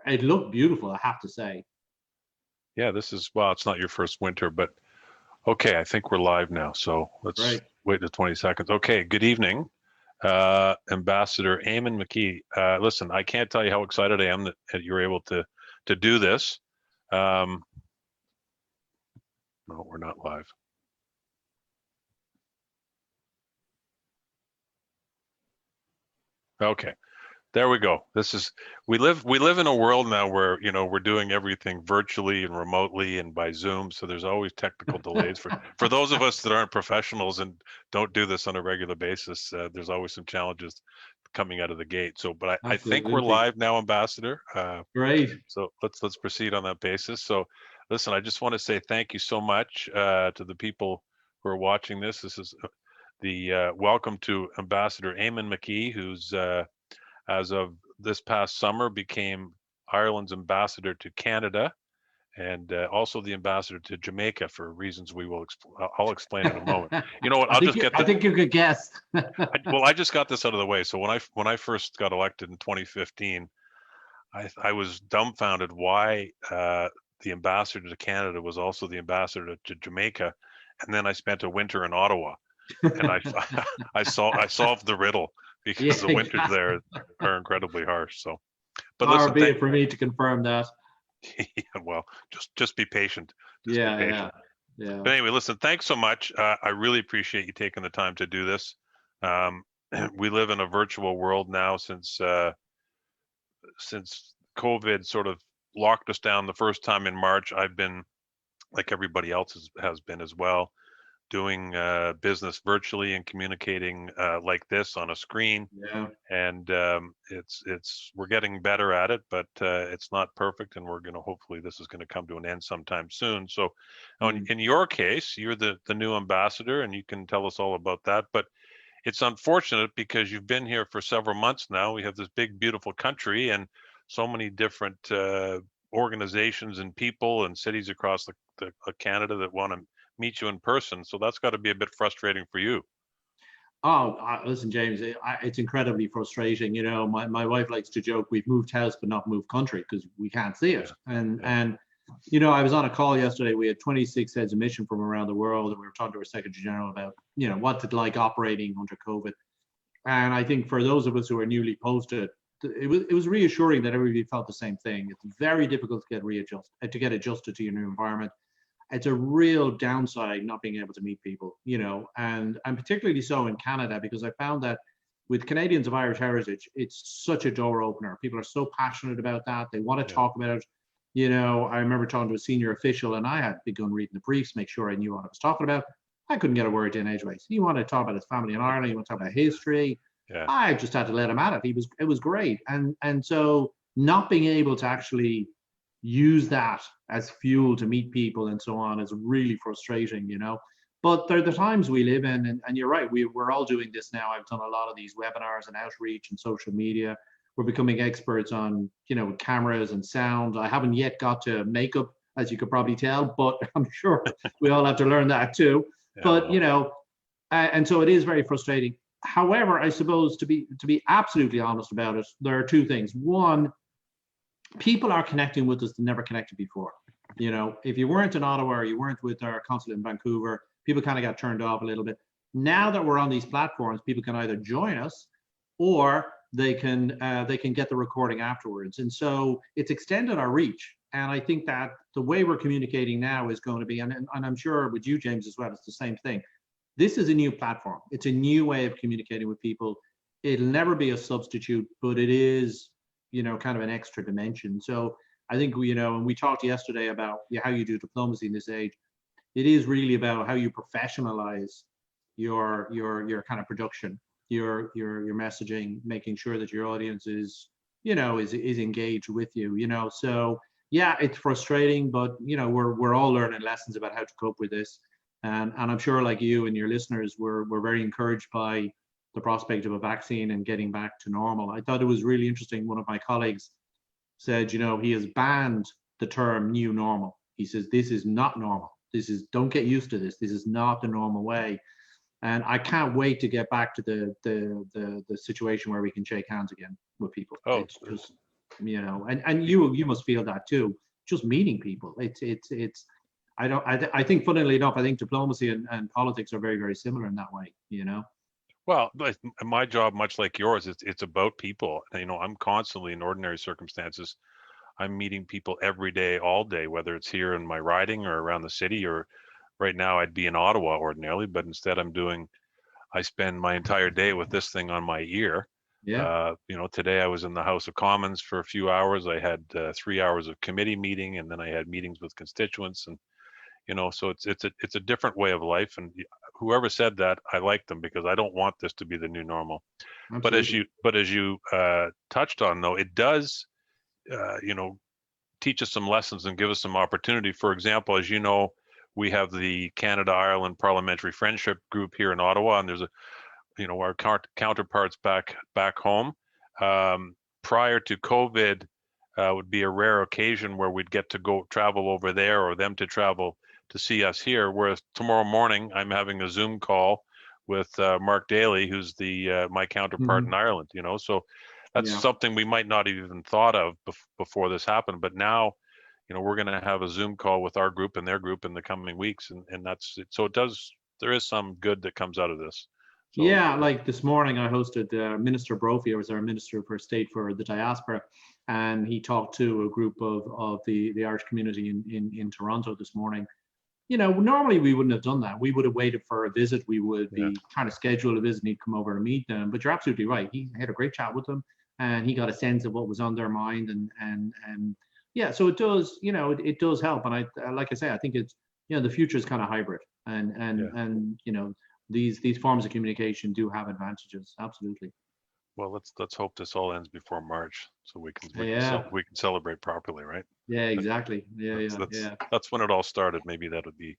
It looked beautiful, I have to say. Yeah, this is, well, it's not your first winter, but okay, I think we're live now. So let's Right. wait the 20 seconds. Okay, good evening, Ambassador Eamonn McKee. Listen, I can't tell you how excited I am that you're able to do this. Um, no, we're not live. Okay. There we go. We live in a world now where, we're doing everything virtually and remotely and by Zoom. So there's always technical delays for those of us that aren't professionals and don't do this on a regular basis. There's always some challenges coming out of the gate. So, but I think we're Absolutely. live now, Ambassador. Great. So let's proceed on that basis. So, listen, I just want to say thank you so much to the people who are watching this. This is the welcome to Ambassador Eamonn McKee, who's as of this past summer, became Ireland's ambassador to Canada and also the ambassador to Jamaica for reasons I'll explain in a moment. You know what? I think I think you could guess. I just got this out of the way. So when I first got elected in 2015, I was dumbfounded why the ambassador to Canada was also the ambassador to Jamaica, and then I spent a winter in Ottawa, and I I solved the riddle Yeah, because the winters exactly. there are incredibly harsh. So, but Far listen, be it for me to confirm that. yeah, well, just be patient. Just be Yeah, yeah, patient. yeah. But anyway, listen, thanks so much. I really appreciate you taking the time to do this. Um, we live in a virtual world now since COVID sort of locked us down the first time in March. I've been, like everybody else has been as well, doing business virtually and communicating like this on a screen. Yeah. And it's we're getting better at it, but it's not perfect, and we're going to hopefully this is going to come to an end sometime soon. So, Mm. in your case, you're the new ambassador, and you can tell us all about that. But it's unfortunate because you've been here for several months now. We have this big, beautiful country, and so many different organizations and people and cities across the Canada that want to meet you in person. So that's got to be a bit frustrating for you. Oh, listen, James, it's incredibly frustrating. My wife likes to joke, we've moved house but not moved country because we can't see it. Yeah, And yeah. and I was on a call yesterday. We had 26 heads of mission from around the world, and we were talking to our Secretary General about, what's it like operating under COVID. And I think for those of us who are newly posted, it was reassuring that everybody felt the same thing. It's very difficult to get adjusted to your new environment. It's a real downside not being able to meet people, and particularly so in Canada, because I found that with Canadians of Irish heritage, it's such a door opener. People are so passionate about that. They want to Yeah. talk about it. I remember talking to a senior official, and I had begun reading the briefs, make sure I knew what I was talking about. I couldn't get a word in edgeways. He wanted to talk about his family in Ireland. He wanted to talk about history. Yeah. I just had to let him at it. It was great. And so not being able to actually use that as fuel to meet people and so on is really frustrating. But there are the times we live in, and you're right, we're all doing this now. I've done a lot of these webinars and outreach and social media. We're becoming experts on, cameras and sound. I haven't yet got to makeup, as you could probably tell, but I'm sure we all have to learn that too. Yeah, But, well, and so it is very frustrating. However, I suppose to be absolutely honest about it, there are two things. One, people are connecting with us that never connected before. If you weren't in Ottawa or you weren't with our consulate in Vancouver, people kind of got turned off a little bit. Now that we're on these platforms, people can either join us or they can get the recording afterwards. And so it's extended our reach. And I think that the way we're communicating now is going to be, and I'm sure with you, James, as well, it's the same thing. This is a new platform. It's a new way of communicating with people. It'll never be a substitute, but it is, kind of an extra dimension. So I think and we talked yesterday about how you do diplomacy in this age. It is really about how you professionalize your kind of production, your messaging, making sure that your audience is engaged with you. So yeah, it's frustrating, but we're all learning lessons about how to cope with this. And I'm sure, like you and your listeners, we're very encouraged by the prospect of a vaccine and getting back to normal. I thought it was really interesting. One of my colleagues said, he has banned the term new normal. He says, this is not normal. Don't get used to this. This is not the normal way. And I can't wait to get back to the situation where we can shake hands again with people. oh, It's just and you must feel that too. Just meeting people, it's. I think, funnily enough, I think diplomacy and politics are very, very similar in that way. Well, my job, much like yours, it's about people. I'm constantly in ordinary circumstances. I'm meeting people every day, all day, whether it's here in my riding or around the city, or right now I'd be in Ottawa ordinarily, but instead I spend my entire day with this thing on my ear. Yeah. Today I was in the House of Commons for a few hours. I had 3 hours of committee meeting, and then I had meetings with constituents, and so it's a different way of life. And whoever said that, I like them, because I don't want this to be the new normal. Absolutely. But as you touched on, though, it does teach us some lessons and give us some opportunity. For example, as you know, we have the Canada-Ireland Parliamentary Friendship Group here in Ottawa, and there's our counterparts back home. Prior to COVID, would be a rare occasion where we'd get to go travel over there, or them to travel to see us here. Whereas tomorrow morning, I'm having a Zoom call with Mark Daly, who's my counterpart in Ireland. So that's something we might not have even thought of before this happened. But now, we're going to have a Zoom call with our group and their group in the coming weeks, and that's it. So there is some good that comes out of this. So, yeah, like this morning I hosted Minister Brophy, who was our Minister for State for the Diaspora, and he talked to a group of the Irish community in Toronto this morning. Normally we wouldn't have done that. We would have waited for a visit. We would be trying to schedule a visit, and he'd come over to meet them. But you're absolutely right. He had a great chat with them, and he got a sense of what was on their mind, and yeah. So it does, it does help. And like I say, I think it's, the future is kind of hybrid, and these forms of communication do have advantages. Absolutely. Well, let's hope this all ends before March, so we can celebrate properly, right? Yeah, exactly. That's when it all started. Maybe that would be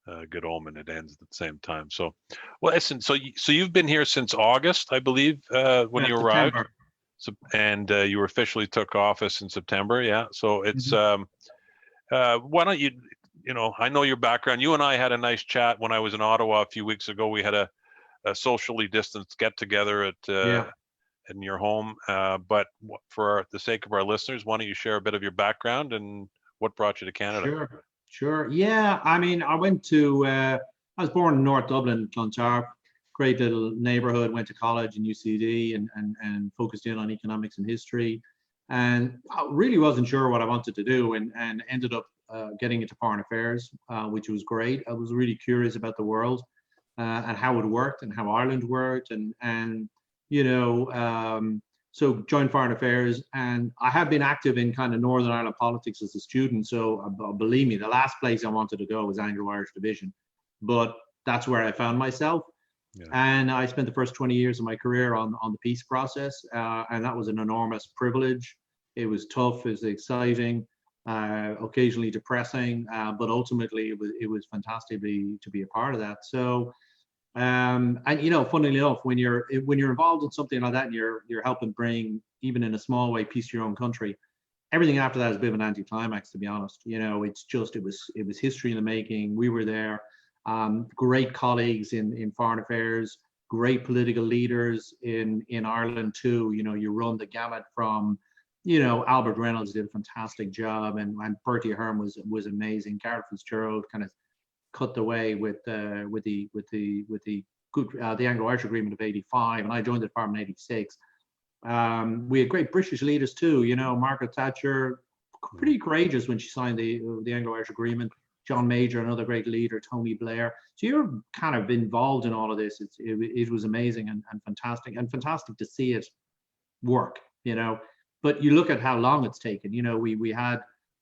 a good omen. It ends at the same time. So, well, listen. So you've been here since August, I believe, when you arrived. September. So, and you officially took office in September. Yeah. So it's why don't you? I know your background. You and I had a nice chat when I was in Ottawa a few weeks ago. We had a socially distanced get together at in your home. But for the sake of our listeners, why don't you share a bit of your background and what brought you to Canada? Sure. Yeah. I mean, I was born in North Dublin, Clontarf, great little neighborhood, went to college in UCD and focused in on economics and history. And I really wasn't sure what I wanted to do, and ended up getting into foreign affairs, which was great. I was really curious about the world and how it worked and how Ireland worked, and so joined foreign affairs, and I have been active in kind of Northern Ireland politics as a student. So believe me, the last place I wanted to go was Anglo-Irish Division, but that's where I found myself. Yeah. And I spent the first 20 years of my career on the peace process, and that was an enormous privilege. It was tough, it was exciting, occasionally depressing, but ultimately it was fantastic to be a part of that. So. And funnily enough, when you're involved in something like that, and you're helping bring, even in a small way, peace to your own country, everything after that is a bit of an anticlimax, to be honest. It's just it was history in the making. We were there, great colleagues in foreign affairs, great political leaders in Ireland too. You run the gamut from, Albert Reynolds did a fantastic job, and Bertie Ahern was amazing. Gareth Fitzgerald kind of cut the way with the Anglo-Irish Agreement of '85, and I joined the department in '86. We had great British leaders too. Margaret Thatcher, pretty courageous when she signed the Anglo-Irish Agreement. John Major, another great leader. Tony Blair. So you're kind of involved in all of this. It was amazing and fantastic to see it work. But you look at how long it's taken. We had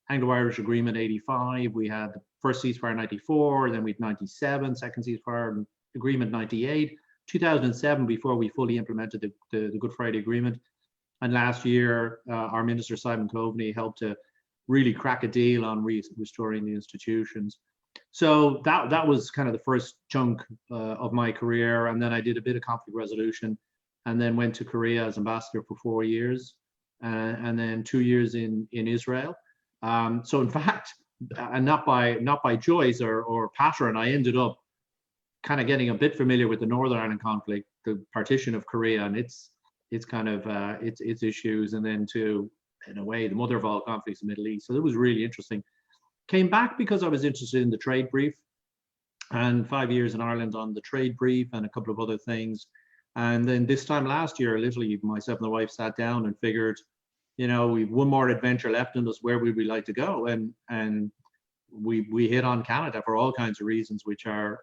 Anglo-Irish Agreement '85. We had the first ceasefire '94, then we had '97, second ceasefire agreement '98, 2007 before we fully implemented the Good Friday Agreement. And last year, our Minister Simon Coveney helped to really crack a deal on restoring the institutions. So that was kind of the first chunk of my career. And then I did a bit of conflict resolution, and then went to Korea as ambassador for 4 years, and then 2 years in Israel. So in fact, and not by choice or pattern, I ended up kind of getting a bit familiar with the Northern Ireland conflict, the partition of Korea and its kind of its issues, and then to in a way, the mother of all conflicts in the Middle East. So it was really interesting. Came back because I was interested in the trade brief, and 5 years in Ireland on the trade brief and a couple of other things. And then this time last year, literally myself and the wife sat down and figured, we've one more adventure left in us. Where would we like to go? And we hit on Canada for all kinds of reasons, which are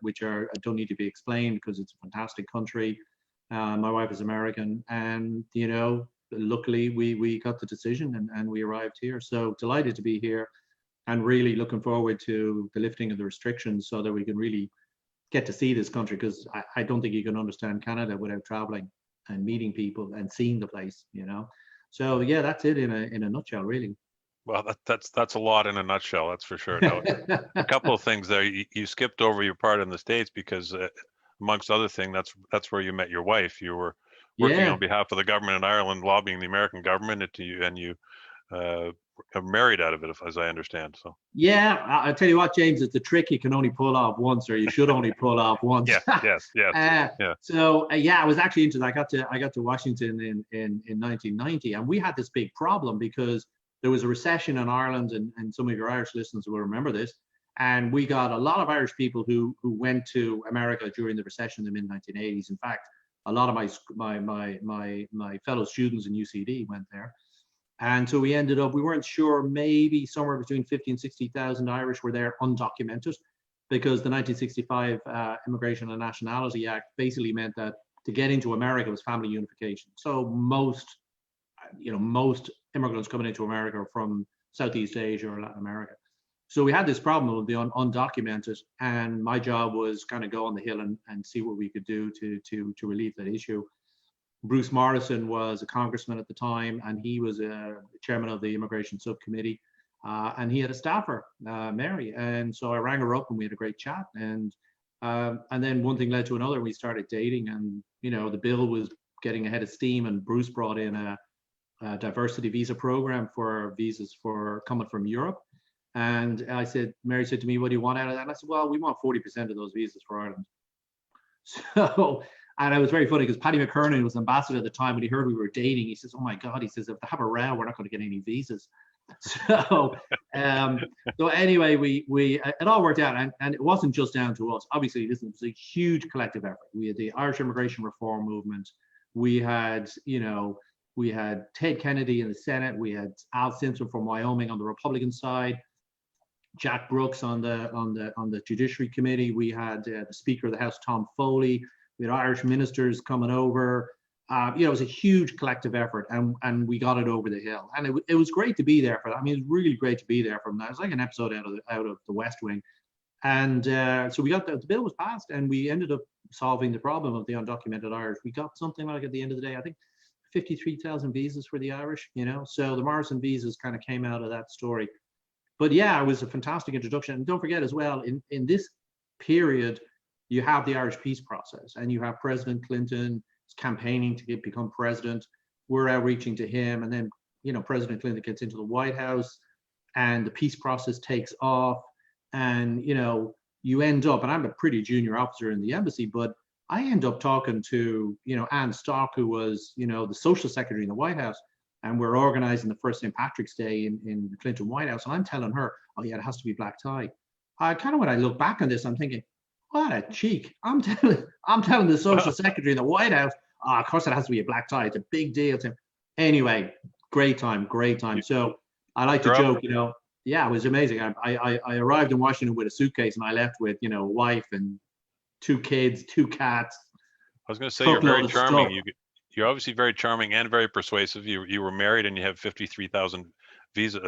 don't need to be explained because it's a fantastic country. My wife is American, and luckily we got the decision and we arrived here. So delighted to be here, and really looking forward to the lifting of the restrictions so that we can really get to see this country, because I don't think you can understand Canada without traveling and meeting people and seeing the place. So yeah, that's it in a nutshell, really. Well, that's a lot in a nutshell, that's for sure. Now, a couple of things there. You skipped over your part in the States because, amongst other things, that's where you met your wife. You were working on behalf of the government in Ireland, lobbying the American government, and you are married out of it, as I understand. So yeah, I tell you what, James, it's a trick you can only pull off once, or you should only pull off once. yes. So I was actually into that. I got to Washington in 1990, and we had this big problem because there was a recession in Ireland, and some of your Irish listeners will remember this. And we got a lot of Irish people who went to America during the recession in the mid 1980s. In fact, a lot of my fellow students in UCD went there. And so we ended up, we weren't sure, maybe somewhere between 50 and 60,000 Irish were there undocumented, because the 1965 Immigration and Nationality Act basically meant that to get into America was family unification. So most immigrants coming into America are from Southeast Asia or Latin America. So we had this problem of the undocumented, and my job was kind of go on the Hill and see what we could do to relieve that issue. Bruce Morrison was a congressman at the time, and he was a chairman of the immigration subcommittee, and he had a staffer, Mary. And so I rang her up and we had a great chat. And then one thing led to another. We started dating, and the bill was getting ahead of steam, and Bruce brought in a diversity visa program for visas for coming from Europe. And Mary said to me, "What do you want out of that?" And I said, "Well, we want 40% of those visas for Ireland." So. And it was very funny because Paddy McKernan was ambassador at the time. When he heard we were dating, he says, "Oh my God," he says, "if they have a row, we're not going to get any visas." So, so anyway, we it all worked out, and it wasn't just down to us. Obviously, this was a huge collective effort. We had the Irish immigration reform movement. We had Ted Kennedy in the Senate. We had Al Simpson from Wyoming on the Republican side. Jack Brooks on the Judiciary Committee. We had the Speaker of the House, Tom Foley. We had Irish ministers coming over. It was a huge collective effort, and we got it over the hill. And it was great to be there for that. I mean, it was really great to be there from that. It was like an episode out of the West Wing. And so we got the bill was passed, and we ended up solving the problem of the undocumented Irish. We got something like, at the end of the day, I think 53,000 visas for the Irish. So the Morrison visas kind of came out of that story. But yeah, it was a fantastic introduction. And don't forget as well, in this period, you have the Irish peace process, and you have President Clinton campaigning to become president. We're outreaching to him, and then President Clinton gets into the White House, and the peace process takes off, and you end up, and I'm a pretty junior officer in the embassy, but I end up talking to Anne Stock, who was the social secretary in the White House, and we're organizing the first St. Patrick's Day in the Clinton White House, and I'm telling her, "Oh yeah, it has to be black tie." When I look back on this, I'm thinking, what a cheek. I'm telling the social secretary in the White House, of course it has to be a black tie. It's a big deal to him. Anyway, great time. So I like to joke, yeah, it was amazing. I arrived in Washington with a suitcase, and I left with, a wife and 2 kids, 2 cats. I was going to say, you're very charming. You're obviously very charming and very persuasive. You were married, and you have 53,000 visas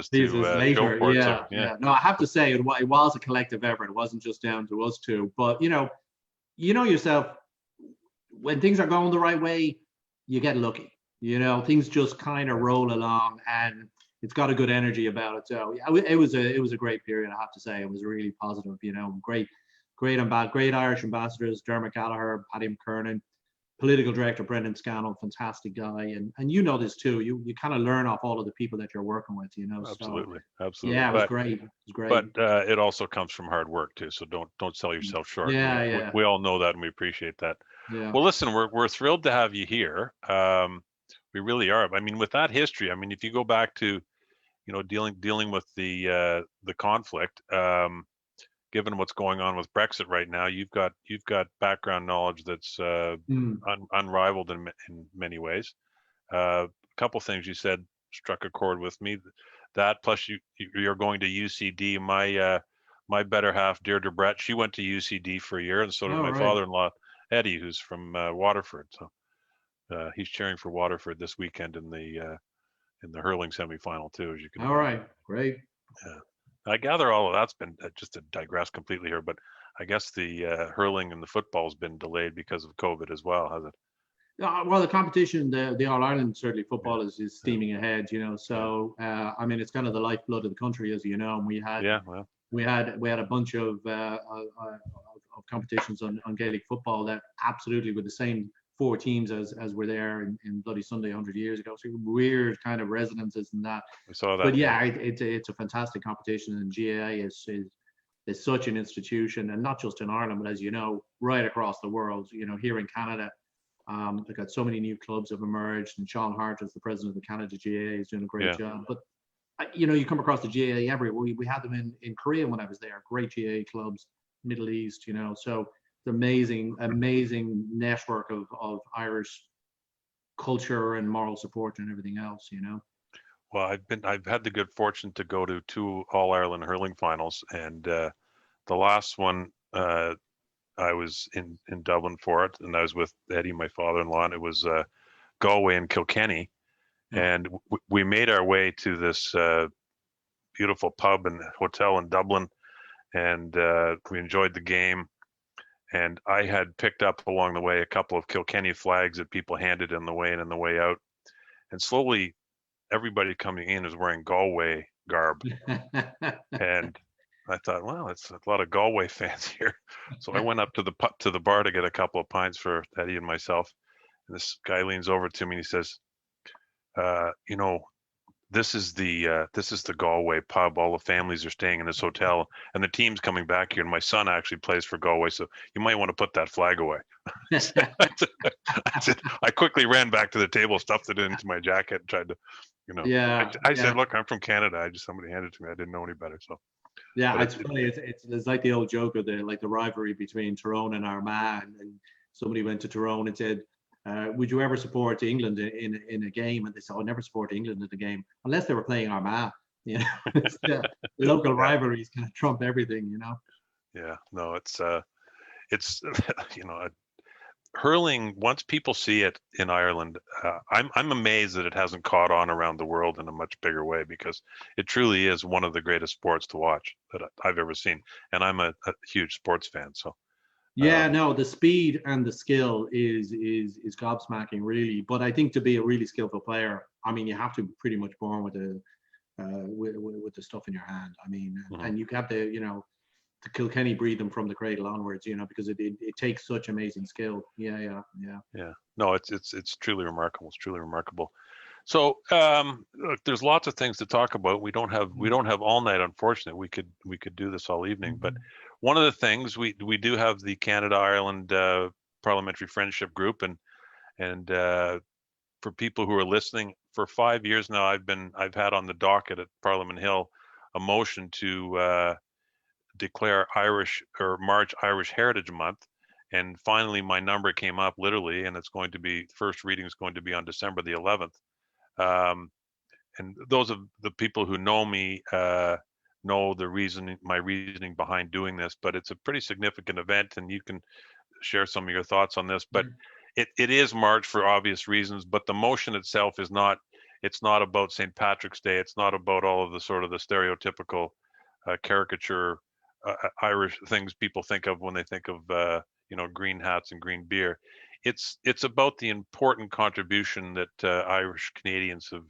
to later, show for it. Yeah. No, I have to say it was a collective effort. It wasn't just down to us two. But you know yourself, when things are going the right way, you get lucky. Things just kind of roll along, and it's got a good energy about it. So yeah, it was a great period. I have to say, it was really positive. Great Irish ambassadors, Dermot Gallagher, Paddy McKernan. Political director Brendan Scannell, fantastic guy, and this too. You kind of learn off all of the people that you're working with, Absolutely. Yeah, it was great. But it also comes from hard work too. So don't sell yourself short. We all know that, and we appreciate that. Yeah. Well, listen, we're thrilled to have you here. We really are. I mean, with that history, I mean, if you go back to, dealing with the conflict, given what's going on with Brexit right now, you've got background knowledge that's Mm. unrivaled in many ways. A couple things you said struck a chord with me. That plus you're going to UCD. My better half, Deirdre Brett, she went to UCD for a year, and so did All my right. father-in-law Eddie, who's from Waterford. So he's cheering for Waterford this weekend in the hurling semifinal too, as you can All imagine. right. Great. Yeah. I gather all of that's been just to digress completely here, but I guess the hurling and the football's been delayed because of COVID as well, has it? Well, the competition, the All Ireland, certainly Yeah, football is yeah, steaming ahead, yeah, So, I mean, it's kind of the lifeblood of the country, as you know. And yeah. Well, we had a bunch of competitions on Gaelic football that absolutely with the same four teams as were there in bloody Sunday 100 years ago. So weird kind of resonances in that. we saw But that. Yeah, yeah, it's a fantastic competition, and GAA is such an institution, and not just in Ireland, but as you know, right across the world. Here in Canada. They've got so many new clubs have emerged, and Sean Hart, as the president of the Canada GAA, is doing a great yeah. job. But you come across the GAA everywhere. We had them in Korea when I was there. Great GAA clubs, Middle East. So it's amazing network of Irish culture and moral support and everything else. Well, I've had the good fortune to go to two All Ireland hurling finals, and the last one I was in Dublin for it, and I was with Eddie, my father-in-law, and it was Galway and Kilkenny, Oh. and we made our way to this beautiful pub and hotel in Dublin, and we enjoyed the game. And I had picked up along the way a couple of Kilkenny flags that people handed in the way and in the way out. And slowly, everybody coming in is wearing Galway garb. And I thought, well, it's a lot of Galway fans here. So I went up to the bar to get a couple of pints for Eddie and myself. And this guy leans over to me and he says, uh, you know, this is the Galway pub. All the families are staying in this hotel, and the team's coming back here. And my son actually plays for Galway, so you might want to put that flag away. I quickly ran back to the table, stuffed it into my jacket, and tried to, Yeah, I yeah. said, "Look, I'm from Canada. Somebody handed it to me. I didn't know any better." So, Yeah, but it's funny. It's like the old joke of the rivalry between Tyrone and Armagh. And somebody went to Tyrone and said, "Would you ever support England in a game?" And they said, "I never support England in a game unless they were playing Armagh." It's the local yeah, rivalries kind of trump everything. yeah, no, it's you know, hurling. Once people see it in Ireland, I'm amazed that it hasn't caught on around the world in a much bigger way because it truly is one of the greatest sports to watch that I've ever seen, and I'm a huge sports fan. So, Yeah, um, no, the speed and the skill is gobsmacking, really. But I think to be a really skillful player, I mean, you have to be pretty much born with the stuff in your hand. I mean, mhm. and you have to Kilkenny breed them from the cradle onwards, because it takes such amazing skill. Yeah, yeah, yeah. Yeah, no, it's truly remarkable. It's truly remarkable. So, look, there's lots of things to talk about. We don't have all night, unfortunately. We could do this all evening, but Mhm. one of the things we do have the Canada Ireland Parliamentary Friendship Group, and for people who are listening, for 5 years now, I've had on the docket at Parliament Hill a motion to declare Irish or March Irish Heritage Month. And finally, my number came up literally, and it's going to be first reading is going to be on December the 11th. Um, and those of the people who know me know my reasoning behind doing this. But it's a pretty significant event, and you can share some of your thoughts on this. But it is March for obvious reasons. But the motion itself is not. It's not about St. Patrick's Day. It's not about all of the sort of the stereotypical caricature Irish things people think of when they think of green hats and green beer. It's about the important contribution that Irish Canadians have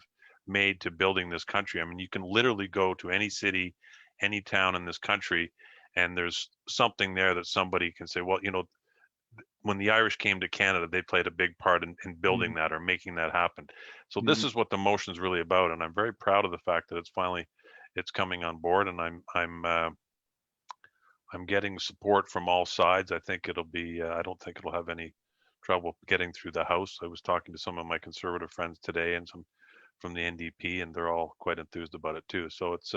made to building this country. I mean, you can literally go to any city, any town in this country, and there's something there that somebody can say, well, when the Irish came to Canada, they played a big part in building Mhm. that or making that happen. So this Mhm. is what the motion is really about, and I'm very proud of the fact that it's coming on board, and I'm getting support from all sides. I think it'll be. I don't think it'll have any trouble getting through the House. I was talking to some of my conservative friends today and some from the NDP, and they're all quite enthused about it too. So it's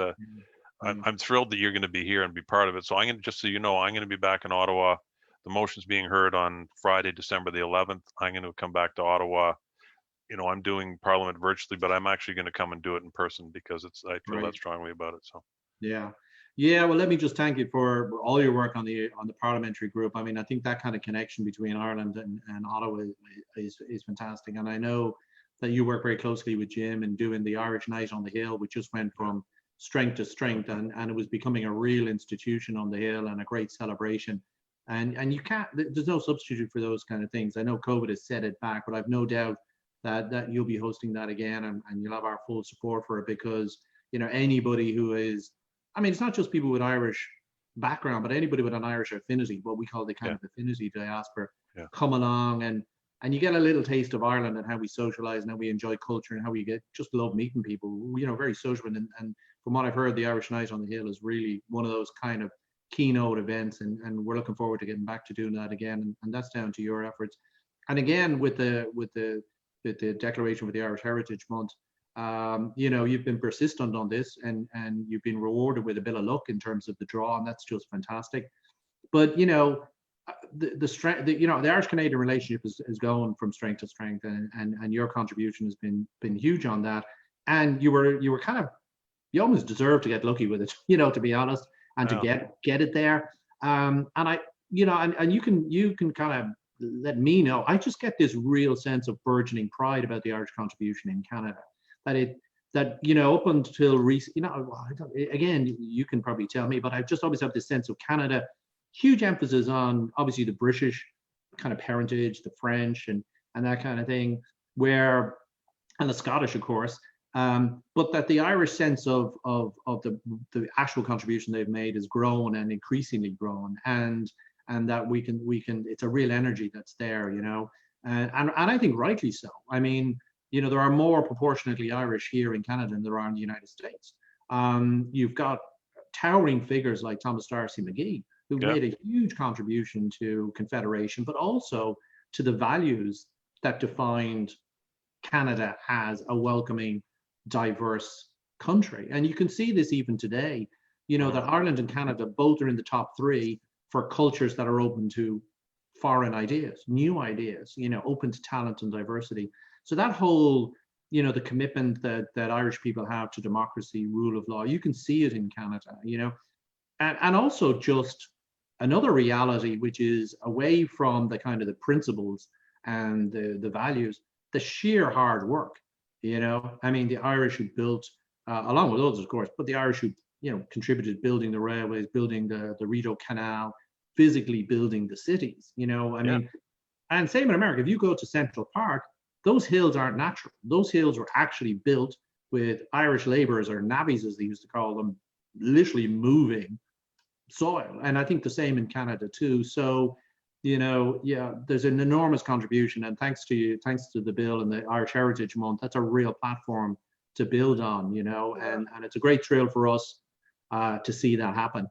Mm. I'm thrilled that you're going to be here and be part of it. So I'm going to, just so you know, I'm going to be back in Ottawa. The motion's being heard on Friday, December the 11th. I'm going to come back to Ottawa. I'm doing Parliament virtually, but I'm actually going to come and do it in person because I feel Right. that strongly about it. So Yeah. Yeah. Well, let me just thank you for all your work on the parliamentary group. I mean, I think that kind of connection between Ireland and Ottawa is fantastic. And I know that you work very closely with Jim and doing the Irish Night on the Hill, which just went from strength to strength, and it was becoming a real institution on the Hill and a great celebration. And you can't, there's no substitute for those kind of things. I know COVID has set it back, but I've no doubt that you'll be hosting that again, and you'll have our full support for it, because anybody who is, I mean, it's not just people with Irish background, but anybody with an Irish affinity, what we call the kind yeah, of affinity diaspora, yeah, come along, and you get a little taste of Ireland and how we socialize and how we enjoy culture and how we get just love meeting people. Very social. And from what I've heard, the Irish Night on the Hill is really one of those kind of keynote events, and we're looking forward to getting back to doing that again. And that's down to your efforts. And again, with the declaration with the Irish Heritage Month, you've been persistent on this, and you've been rewarded with a bit of luck in terms of the draw, and that's just fantastic. But the strength, the Irish Canadian relationship is going from strength to strength, and your contribution has been huge on that. And you were kind of, you almost deserve to get lucky with it, to be honest, and to get it there. And I, and you can kind of let me know. I just get this real sense of burgeoning pride about the Irish contribution in Canada. That up until recent, again, you can probably tell me, but I've just always had this sense of Canada, huge emphasis on obviously the British kind of parentage, the French, and that kind of thing, and the Scottish, of course, but that the Irish sense of the actual contribution they've made has grown and increasingly grown, and that we can, it's a real energy that's there, and I think rightly so. I mean, there are more proportionately Irish here in Canada than there are in the United States. You've got towering figures like Thomas D'Arcy McGee, who made a huge contribution to Confederation, but also to the values that defined Canada as a welcoming, diverse country. And you can see this even today, that Ireland and Canada both are in the top 3 for cultures that are open to foreign ideas, new ideas, open to talent and diversity. So that whole, the commitment that Irish people have to democracy, rule of law, you can see it in Canada, and also just another reality, which is away from the kind of the principles and the values, the sheer hard work, I mean, the Irish who built, along with others, of course, but the Irish who, contributed building the railways, building the Rideau Canal, physically building the cities, I mean, and same in America. If you go to Central Park, those hills aren't natural. Those hills were actually built with Irish laborers, or navvies as they used to call them, literally moving soil. And I think the same in Canada too. So, there's an enormous contribution, and thanks to you, thanks to the bill and the Irish Heritage Month, that's a real platform to build on, and it's a great thrill for us to see that happen.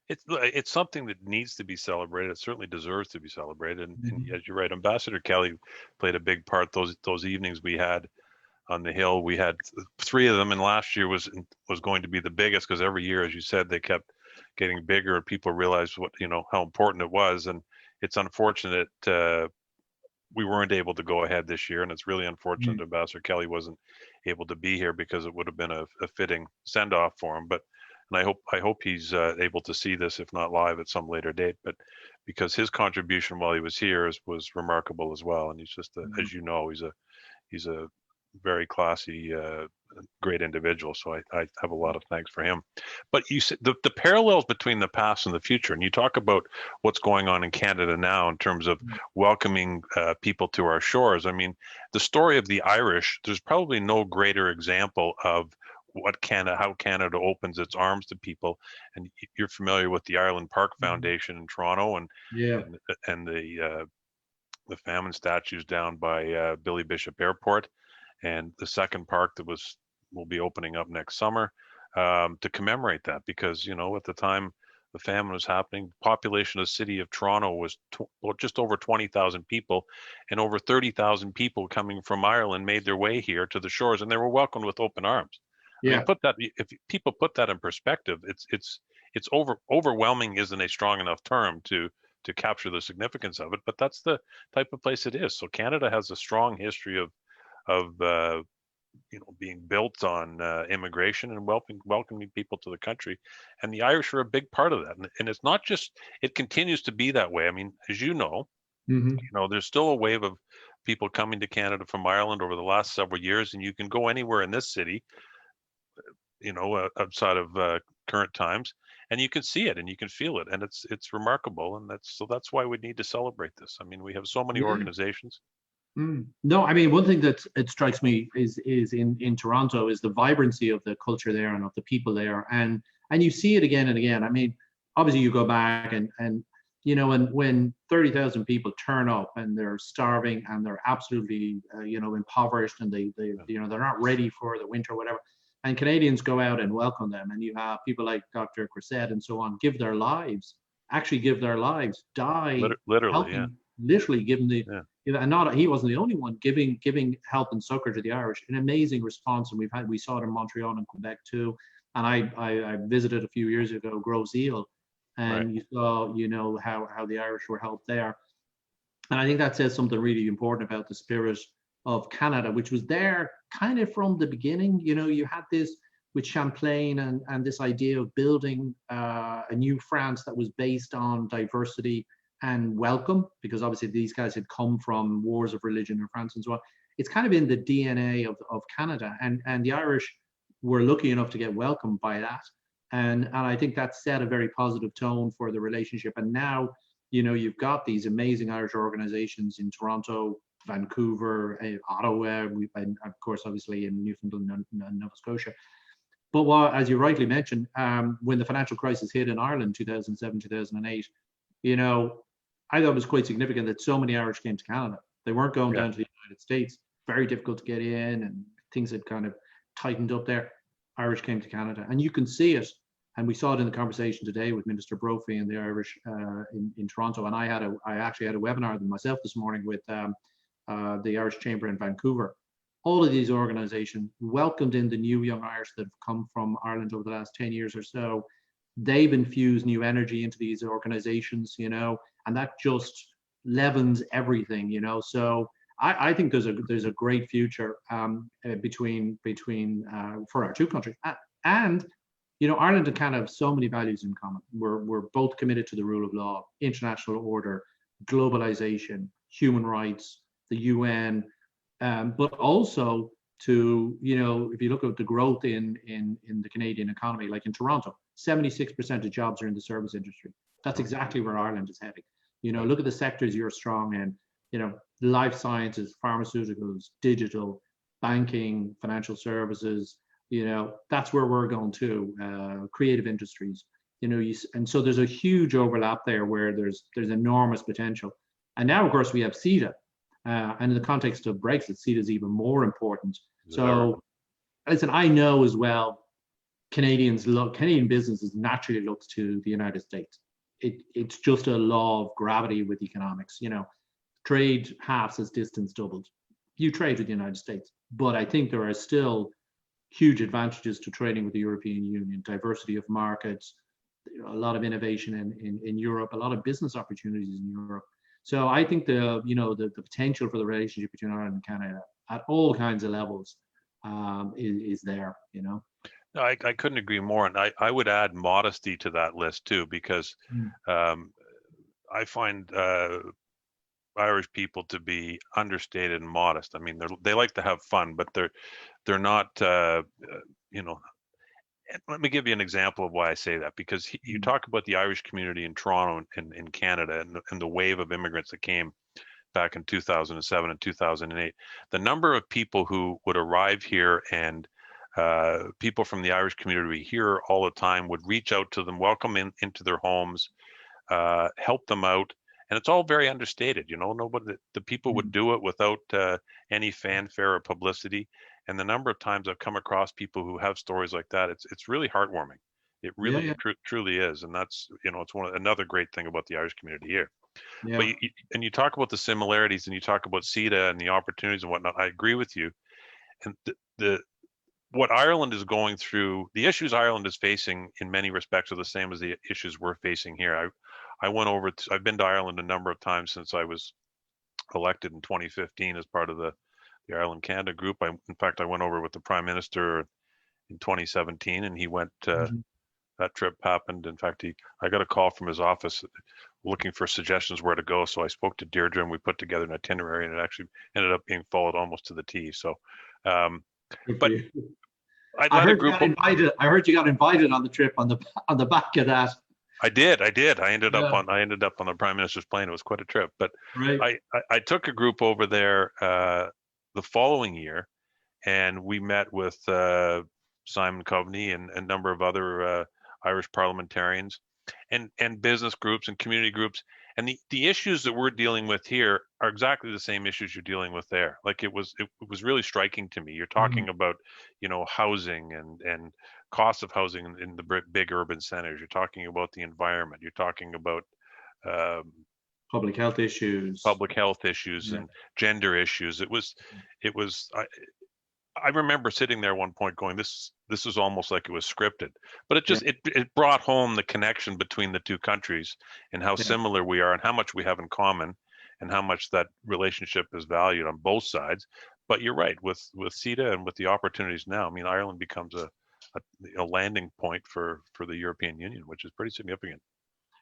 It's something that needs to be celebrated. It certainly deserves to be celebrated. And as you're right, Ambassador Kelly played a big part. Those evenings we had on the Hill, we had 3 of them, and last year was going to be the biggest, because every year, as you said, they kept getting bigger, and people realized how important it was. And it's unfortunate we weren't able to go ahead this year, and it's really unfortunate Ambassador Kelly wasn't able to be here, because it would have been a fitting send off for him. But and I hope he's able to see this, if not live, at some later date. But because his contribution while he was here was remarkable as well, and he's just as you know, he's a very classy, great individual. So I have a lot of thanks for him. But you said the parallels between the past and the future, and you talk about what's going on in Canada now in terms of welcoming people to our shores. I mean, the story of the Irish, there's probably no greater example of how Canada opens its arms to people. And you're familiar with the Ireland Park Foundation in Toronto, and the famine statues down by Billy Bishop Airport, and the second park that will be opening up next summer to commemorate that, because at the time the famine was happening. Population of the city of Toronto was just over 20,000 people, and over 30,000 people coming from Ireland made their way here to the shores, and they were welcomed with open arms. I mean, Yeah. if people put that in perspective, it's overwhelming isn't a strong enough term to capture the significance of it, but that's the type of place it is. So Canada has a strong history of being built on immigration and welcoming people to the country, and the Irish are a big part of that. And it's not just, it continues to be that way. I mean, as Hmm. there's still a wave of people coming to Canada from Ireland over the last several years, and you can go anywhere in this city, outside of current times, and you can see it and you can feel it, and it's remarkable, and that's why we need to celebrate this. I mean, we have so many Yeah. organizations. Mm. No, I mean, one thing that it strikes me is in Toronto is the vibrancy of the culture there and of the people there, and you see it again and again. I mean, obviously you go back and and when 30,000 people turn up and they're starving and they're absolutely impoverished, and they're not ready for the winter or whatever, and Canadians go out and welcome them, and you have people like Dr. Crissett and so on actually give their lives, die Literally, yeah. helping, literally giving the Yeah. and not he wasn't the only one giving help and succor to the Irish. An amazing response, and we saw it in Montreal and Quebec too. And I visited a few years ago Grosse Ile, Right. and you saw how the Irish were helped there. And I think that says something really important about the spirit of Canada, which was there kind of from the beginning. You had this with Champlain and this idea of building a new France that was based on diversity and welcome, because obviously these guys had come from wars of religion in France and so on. It's kind of in the DNA of Canada, and the Irish were lucky enough to get welcomed by that. And I think that set a very positive tone for the relationship. And now, you've got these amazing Irish organizations in Toronto, Vancouver, Ottawa, and of course, obviously in Newfoundland and Nova Scotia. But as you rightly mentioned, when the financial crisis hit in Ireland, 2007, 2008, I thought it was quite significant that so many Irish came to Canada. They weren't going Yeah. down to the United States. Very difficult to get in, and things had kind of tightened up there. Irish came to Canada, and you can see it. And we saw it in the conversation today with Minister Brophy and the Irish in Toronto. And I actually had a webinar myself this morning with the Irish Chamber in Vancouver. All of these organizations welcomed in the new young Irish that have come from Ireland over the last 10 years or so. They've infused new energy into these organizations, and that just leavens everything, So I think there's a great future between for our two countries. And Ireland and Canada have so many values in common. We're both committed to the rule of law, international order, globalization, human rights, the UN, but also to, if you look at the growth in the Canadian economy, like in Toronto, 76% of jobs are in the service industry. That's exactly where Ireland is heading. Look at the sectors you're strong in, life sciences, pharmaceuticals, digital, banking, financial services, that's where we're going to, creative industries, and so there's a huge overlap there where there's enormous potential. And now, of course, we have CETA. And in the context of Brexit, CETA is even more important. So, listen, I know as well, Canadian businesses naturally looks to the United States. It's just a law of gravity with economics. Trade halves as distance doubled. You trade with the United States, but I think there are still huge advantages to trading with the European Union, diversity of markets, a lot of innovation in Europe, a lot of business opportunities in Europe. So I think the potential for the relationship between Ireland and Canada at all kinds of levels is there. No, I couldn't agree more, and I would add modesty to that list too, because I find Irish people to be understated and modest. I mean, they like to have fun, but they're not. Let me give you an example of why I say that, because you talk about the Irish community in Toronto and in Canada, and the wave of immigrants that came back in 2007 and 2008. The number of people who would arrive here, and people from the Irish community here all the time, would reach out to them, welcome into their homes, help them out. And it's all very understated, nobody, the people would do it without any fanfare or publicity. And the number of times I've come across people who have stories like that, it's really heartwarming. It Yeah, really yeah, truly is, and that's, it's another great thing about the Irish community here. But yeah. and you talk about the similarities, and you talk about CETA and the opportunities and whatnot. I agree with you. And the what Ireland is going through, the issues Ireland is facing in many respects are the same as the issues we're facing here. I went over to, I've been to Ireland a number of times since I was elected in 2015 as part of the Ireland Canada group. In fact, I went over with the Prime Minister in 2017, and he went. Mhm. That trip happened. In fact, I got a call from his office looking for suggestions where to go. So I spoke to Deirdre, and we put together an itinerary, and it actually ended up being followed almost to the T. So, um, Good for but you. I I led a heard you group. got invited. I heard you got invited on the trip on the back of that. I did. I did. Yeah, I ended up on the Prime Minister's plane. It was quite a trip. But right. I took a group over there the following year, and we met with Simon Coveney and a number of other Irish parliamentarians and business groups and community groups. And the issues that we're dealing with here are exactly the same issues you're dealing with there. Like it was really striking to me. You're Mhm. talking about, housing and cost of housing in the big urban centers. You're talking about the environment. You're talking about um, Public health issues. public health issues Yeah, and gender issues. It was I remember sitting there one point going, this is almost like it was scripted, but yeah, it brought home the connection between the two countries and how yeah. similar we are and how much we have in common and how much that relationship is valued on both sides. But you're right, with CETA and with the opportunities now, I mean, Ireland becomes a landing point for the European Union, which is pretty significant.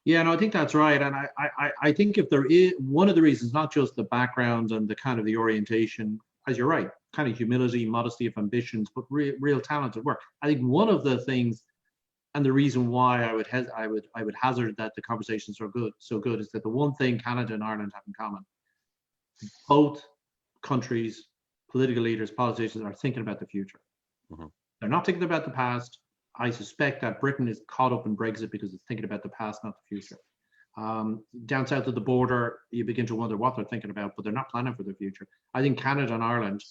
Yeah, no, I think that's right. And I think if there is one of the reasons, not just the background and the kind of the orientation, as you're right, kind of humility, modesty of ambitions, but real talent at work. I think one of the things and the reason why I would hazard that the conversations are so good is that the one thing Canada and Ireland have in common, both countries, political leaders, politicians are thinking about the future. Hmm. They're not thinking about the past. I suspect that Britain is caught up in Brexit because it's thinking about the past, not the future. Down south of the border, you begin to wonder what they're thinking about, but they're not planning for the future. I think Canada and Ireland,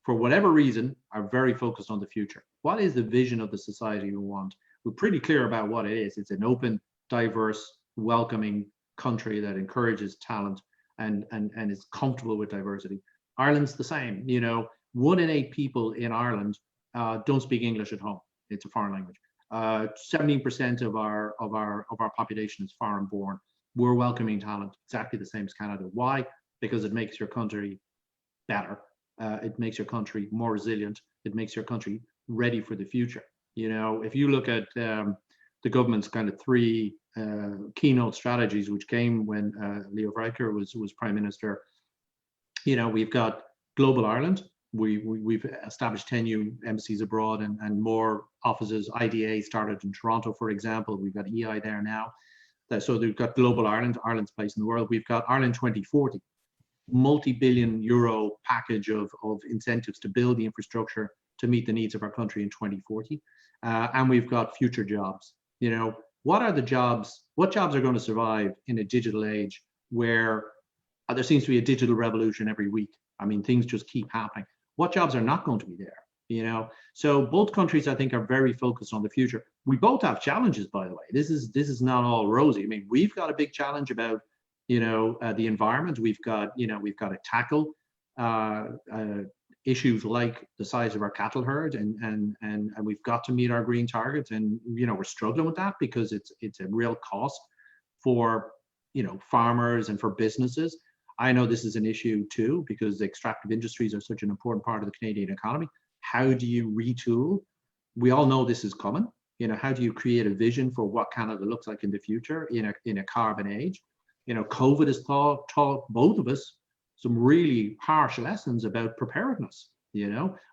for whatever reason, are very focused on the future. What is the vision of the society we want? We're pretty clear about what it is. It's an open, diverse, welcoming country that encourages talent and is comfortable with diversity. Ireland's the same. 1 in 8 people in Ireland don't speak English at home. It's a foreign language. 17% of our population is foreign born. We're welcoming talent exactly the same as Canada. Why? Because it makes your country better. It makes your country more resilient. It makes your country ready for the future. If you look at the government's kind of 3 keynote strategies, which came when Leo Varadkar was prime minister, we've got global Ireland. We've established 10 new embassies abroad and more offices. IDA started in Toronto, for example. We've got EI there now. So we've got global Ireland, Ireland's place in the world. We've got Ireland 2040, multi-billion euro package of incentives to build the infrastructure to meet the needs of our country in 2040. And we've got future jobs. What are the jobs? What jobs are going to survive in a digital age where there seems to be a digital revolution every week? I mean, things just keep happening. What jobs are not going to be there? So both countries, I think, are very focused on the future. We both have challenges, by the way. This is not all rosy. I mean, we've got a big challenge about the environment. We've got to tackle issues like the size of our cattle herd, and we've got to meet our green targets. And we're struggling with that because it's a real cost for farmers and for businesses. I know this is an issue too because the extractive industries are such an important part of the Canadian economy. How do you retool? We all know this is coming. How do you create a vision for what Canada looks like in the future in a carbon age? COVID has taught both of us some really harsh lessons about preparedness.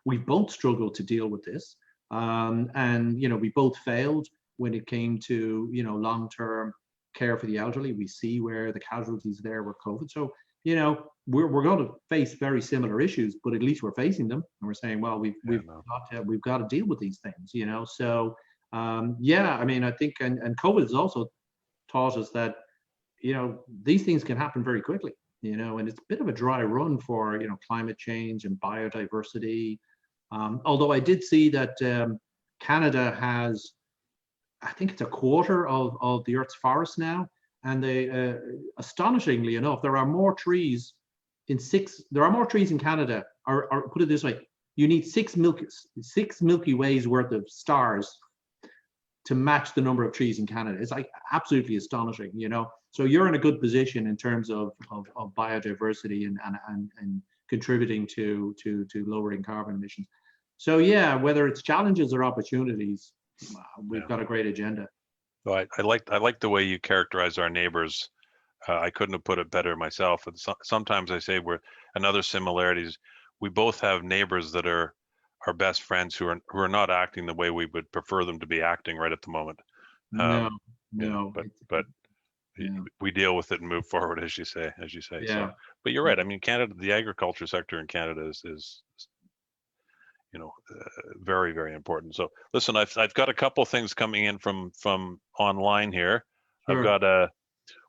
We've both struggled to deal with this, and we both failed when it came to long-term care for the elderly. We see where the casualties there were COVID. So we're going to face very similar issues, but at least we're facing them, and we're saying, well, we've got to deal with these things. So I mean, I think and COVID has also taught us that these things can happen very quickly, and it's a bit of a dry run for climate change and biodiversity. Although I did see that Canada has I think it's a quarter of the Earth's forest now. And they, astonishingly enough, there are more trees there are more trees in Canada, or put it this way, you need six Milky Ways worth of stars to match the number of trees in Canada. It's like absolutely astonishing, you know. So you're in a good position in terms of biodiversity and contributing to lowering carbon emissions. So yeah, whether it's challenges or opportunities, we've got a great agenda. So I like the way you characterize our neighbors. I couldn't have put it better myself. And sometimes I say another similarity is we both have neighbors that are our best friends who are not acting the way we would prefer them to be acting right at the moment. No, You know, no. but Yeah. we deal with it and move forward, as you say. Yeah. So, but you're right. I mean, Canada, the agriculture sector in Canada is very, very important. So listen, I've got a couple things coming in from online here. I've Sure. got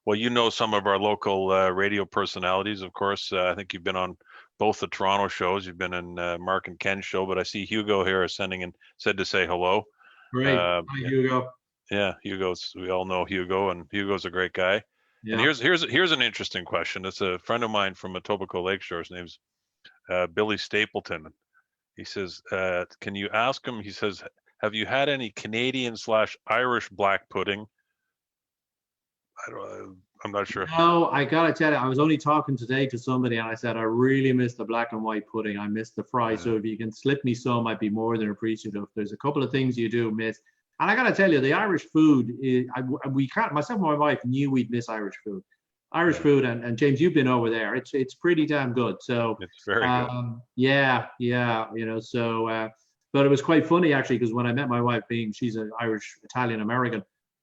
well, you know, some of our local radio personalities, of course. I think you've been on both the Toronto shows. You've been in Mark and Ken's show, but I see Hugo here is sending in, said to say hello. Great. Hi, Hugo. Yeah, Hugo's. We all know Hugo, and Hugo's a great guy. And Yeah. here's an interesting question. It's a friend of mine from Etobicoke Lakeshore. His name's Billy Stapleton. He says, "Can you ask him?" He says, "Have you had any Canadian/Irish black pudding?" I'm not sure. No, I gotta tell you, I was only talking today to somebody and I said, I really miss the black and white pudding. I miss the fry. So if you can slip me some, I'd be more than appreciative. There's a couple of things you do miss. And I gotta tell you, the Irish food, we can't, myself and my wife knew we'd miss Irish food. Irish food, and James, you've been over there. It's pretty damn good. So It's very good. yeah, you know, so but it was quite funny actually, because when I met my wife, she's an Irish Italian American,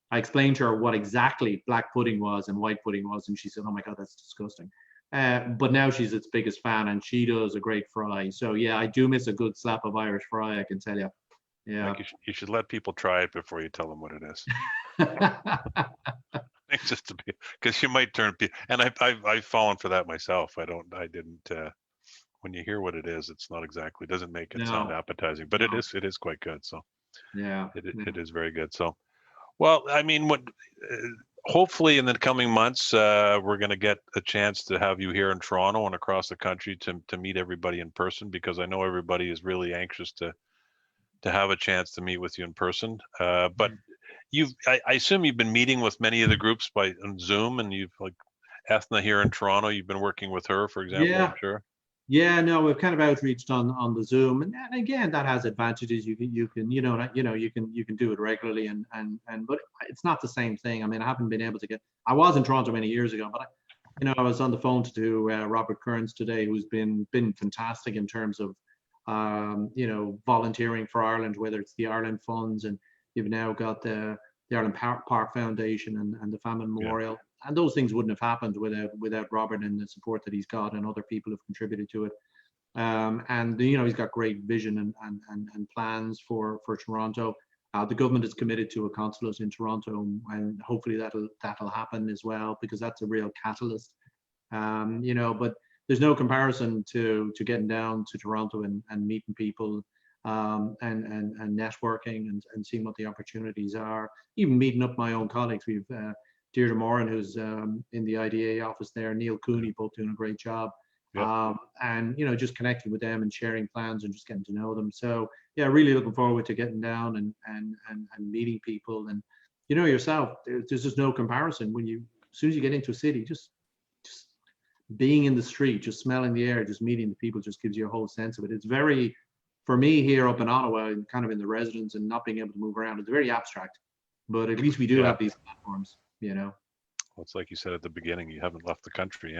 I explained to her what exactly black pudding was and white pudding was, and she said, "Oh my God, that's disgusting." But now she's its biggest fan, and she does a great fry. So yeah, I do miss a good slap of Irish fry, I can tell you. Yeah. Like you should let people try it before you tell them what it is. It's just to be, because you might turn people, and I've fallen for that myself. I didn't. When you hear what it is, it's not exactly, doesn't make it sound appetizing, but No. it is quite good. So Yeah. it is very good. So, well, I mean, hopefully in the coming months, we're going to get a chance to have you here in Toronto and across the country to meet everybody in person, because I know everybody is really anxious to have a chance to meet with you in person. But I assume you've been meeting with many of the groups on Zoom, and you've, like Ethna here in Toronto, you've been working with her, for example, Yeah. I'm sure. Yeah, no, we've kind of outreached on the Zoom, and again, that has advantages. You can you can do it regularly, and but it's not the same thing. I mean, I haven't been able to get. I was in Toronto many years ago, but I was on the phone to Robert Kearns today, who's been fantastic in terms of volunteering for Ireland, whether it's the Ireland funds, and you've now got the Ireland Park Foundation and the Famine Memorial. And those things wouldn't have happened without Robert and the support that he's got, and other people have contributed to it. And he's got great vision and plans for Toronto. The government is committed to a consulate in Toronto, and hopefully that'll happen as well, because that's a real catalyst. But there's no comparison to getting down to Toronto and meeting people, and networking and seeing what the opportunities are. Even meeting up my own colleagues. We've Deirdre Moran, who's in the IDA office there, Neil Cooney, both doing a great job. And just connecting with them and sharing plans and just getting to know them. So yeah, really looking forward to getting down and meeting people. And yourself, there's just no comparison when as soon as you get into a city, just being in the street, just smelling the air, just meeting the people, just gives you a whole sense of it. It's very, for me here up in Ottawa, kind of in the residence and not being able to move around, it's very abstract. But at least we do have these platforms. Well, it's like you said at the beginning, you haven't left the country.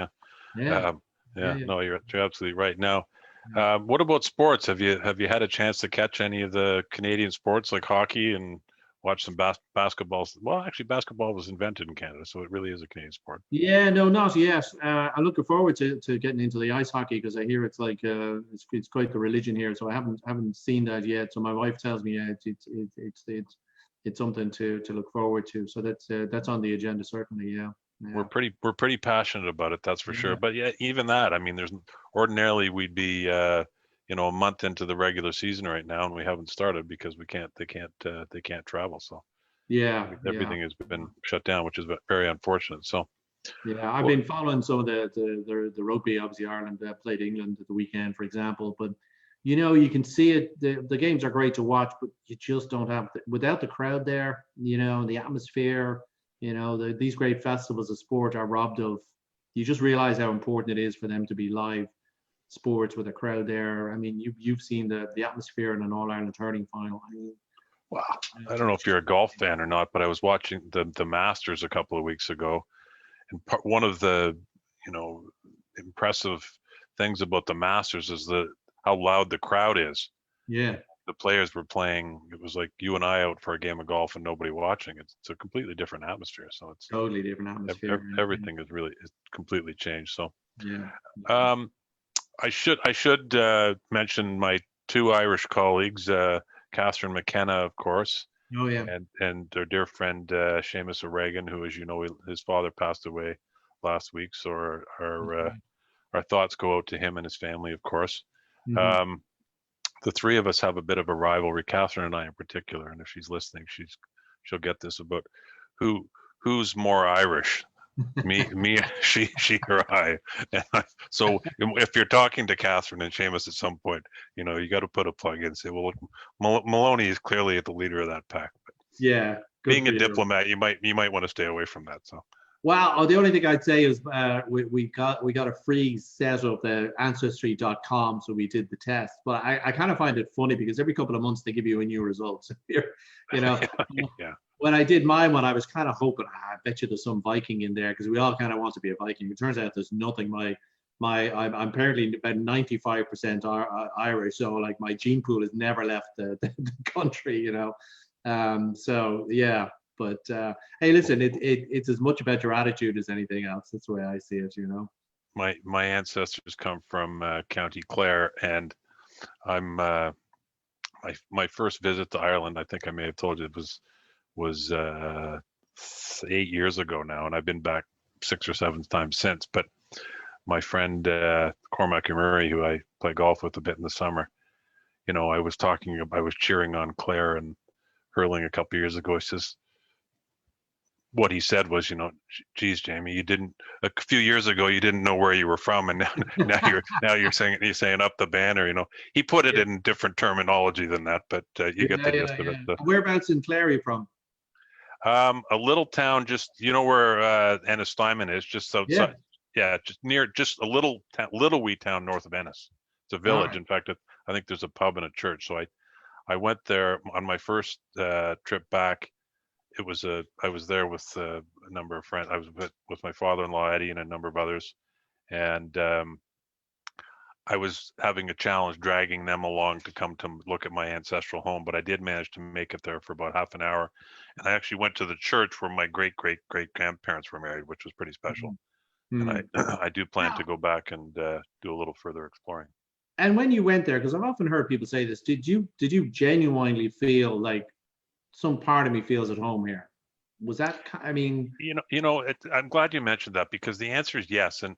Yeah. No, you're absolutely right. Now, what about sports? Have you had a chance to catch any of the Canadian sports like hockey and watch some basketball? Well, actually, basketball was invented in Canada, so it really is a Canadian sport. Yeah, no, not yet. I'm looking forward to getting into the ice hockey, because I hear it's like it's quite the religion here. So I haven't seen that yet. So my wife tells me it's something to look forward to. So that's on the agenda, certainly. Yeah. We're pretty passionate about it, that's for sure. But yeah, even that, I mean, ordinarily we'd be a month into the regular season right now, and we haven't started because they can't travel. So Yeah, yeah. Everything has been shut down, which is very unfortunate. So, Yeah, I've well, been following some of the rugby. Obviously, Ireland played England at the weekend, for example. But you can see it. The games are great to watch, but you just don't have without the crowd there. The atmosphere. These great festivals of sport are robbed of. You just realize how important it is for them to be live sports with a crowd there. I mean, you've seen the atmosphere in an All Ireland hurling final. I mean, wow. I don't know if you're a golf fan or not, but I was watching the Masters a couple of weeks ago, and one of the you know impressive things about the Masters is how loud the crowd is. yeah, The players were playing. It was like you and I out for a game of golf and nobody watching. It's a completely different atmosphere. So totally different atmosphere. everything is really is completely changed. So Yeah, yeah. um, I should mention my two Irish colleagues, Catherine McKenna, of course, Oh yeah. and their dear friend Seamus O'Regan, who, as you know, his father passed away last week. So our thoughts go out to him and his family, of course. Mhm. Um, the three of us have a bit of a rivalry, Catherine and I in particular, and if she's listening, she'll get this about who who's more Irish, me, she or I. So if you're talking to Catherine and Seamus at some point, you got to put a plug in and say, well, look, Maloney is clearly the leader of that pack. But Yeah, good being for a you. diplomat, you might want to stay away from that. So Well, the only thing I'd say is we got a free set of the ancestry.com, so we did the test. But I kind of find it funny because every couple of months they give you a new result. So you know, yeah, when I did mine one, I was kind of hoping, I bet you there's some Viking in there because we all kind of want to be a Viking. It turns out there's nothing. I'm apparently about 95% Irish, so like my gene pool has never left the country. So yeah, but hey, listen, it's as much about your attitude as anything else. That's the way I see it. my ancestors come from County Clare, and I'm my first visit to Ireland. I think I may have told you it was 8 years ago now, and I've been back 6 or 7 times since. But my friend Cormac Murray, who I play golf with a bit in the summer, I was cheering on Clare and hurling a couple of years ago. He says what he said was, geez, Jamie, you didn't a few years ago you didn't know where you were from, and now you're saying up the banner. He put it Yeah, in different terminology than that, but you get yeah, the gist yeah, of yeah. it. Whereabouts in Clare are you from? A little town, just where Ennis is, just Yeah. outside. Yeah, just near, just a little wee town north of Ennis. It's a All village. right. In fact, I think there's a pub and a church. So I went there on my first trip back. I was there with a number of friends. I was with my father-in-law Eddie and a number of others, and I was having a challenge dragging them along to come to look at my ancestral home, but I did manage to make it there for about half an hour. And I actually went to the church where my great great great grandparents were married, which was pretty special. And I Mhm. I do plan to Wow. go back and do a little further exploring. And when you went there, because I've often heard people say this, did you genuinely feel like some part of me feels at home here? Was that? I mean, I'm glad you mentioned that because the answer is yes. And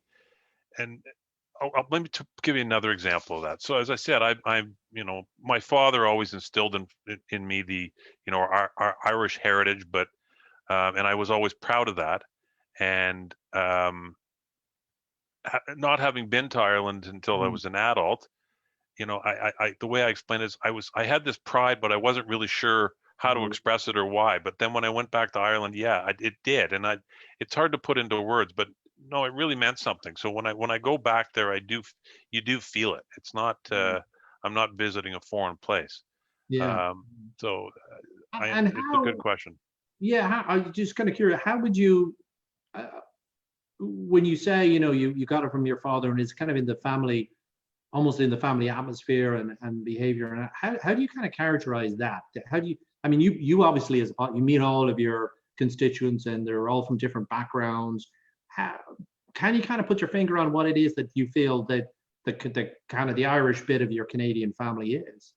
let me give you another example of that. So as I said, my father always instilled in me our Irish heritage, but and I was always proud of that. And not having been to Ireland until I mm, was an adult, the way I explained it is I had this pride, but I wasn't really sure how to oh, express it or why. But then when I went back to Ireland, yeah, it did, and it's hard to put into words, but no, it really meant something. So when I go back there, you do feel it. It's not yeah, I'm not visiting a foreign place. yeah. Um, so And it's a good how? question. Yeah, I'm just kind of curious. How would you, uh, when you say you got it from your father and it's kind of in the family, almost in the family atmosphere and behavior, and how do you kind of characterize that? How do you? I mean, you obviously you meet all of your constituents and they're all from different backgrounds. How can you kind of put your finger on what it is that you feel that the kind of the Irish bit of your Canadian family is?